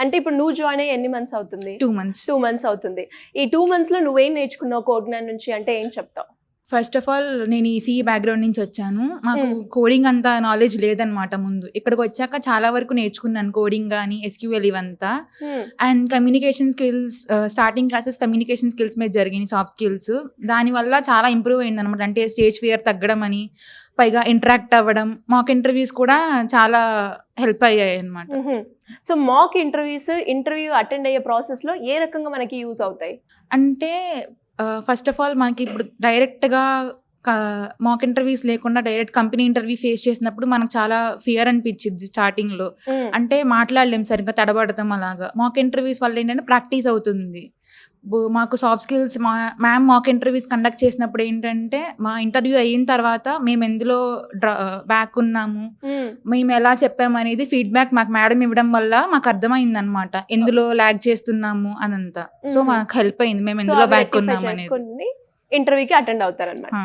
అంటే ఇప్పుడు నువ్వు జాయిన్ అయ్యి ఎన్ని మంత్స్ అవుతుంది? 2 months. 2 months అవుతుంది. ఈ 2 months లో నువ్వేం నేర్చుకున్నావు కోడ్నాన్ నుంచి, అంటే ఏం చెప్తావు? ఫస్ట్ ఆఫ్ ఆల్ నేను ఈసీఈ బ్యాక్గ్రౌండ్ నుంచి వచ్చాను. మాకు కోడింగ్ అంత నాలెడ్జ్ లేదనమాట ముందు. ఇక్కడికి వచ్చాక చాలా వరకు నేర్చుకున్నాను కోడింగ్ కానీ ఎస్క్యూఎల్ ఇవంతా. And communication skills, starting classes communication skills మీద జరిగినాయి, సాఫ్ట్ స్కిల్స్. దానివల్ల చాలా ఇంప్రూవ్ అయింది అనమాట. అంటే స్టేజ్ ఫియర్ తగ్గడం అని, పైగా ఇంటరాక్ట్ అవ్వడం, మాక్ ఇంటర్వ్యూస్ కూడా చాలా హెల్ప్ అయ్యాయి అనమాట. సో మాక్ ఇంటర్వ్యూ అటెండ్ అయ్యే ప్రాసెస్లో ఏ రకంగా మనకి యూజ్ అవుతాయి? అంటే ఫస్ట్ ఆఫ్ ఆల్ మనకి ఇప్పుడు డైరెక్ట్గా మాక్ ఇంటర్వ్యూస్ లేకుండా డైరెక్ట్ కంపెనీ ఇంటర్వ్యూ ఫేస్ చేసినప్పుడు మనకు చాలా ఫియర్ అనిపించింది స్టార్టింగ్లో. అంటే మాట్లాడలేం సరిగ్గా, తడబడతాం అలాగా. మాక్ ఇంటర్వ్యూస్ వల్ల ఏంటంటే ప్రాక్టీస్ అవుతుంది. మాకు soft skills ma'am mock interviews conduct చేసినప్పుడు ఏంటంటే మా ఇంటర్వ్యూ అయిన తర్వాత మేము ఎందులో బ్యాక్ ఉన్నాము, మేము ఎలా చెప్పాము అనేది ఫీడ్బ్యాక్ మాకు మేడం ఇవ్వడం వల్ల మాకు అర్థమైంది అనమాట, ఎందులో ల్యాగ్ చేస్తున్నాము అనంతా. సో మాకు హెల్ప్ అయింది మేము ఎందులో బ్యాక్ ఉన్నాము అనేది. ఇంటర్వ్యూకి అటెండ్ అవుతారన్నమాట.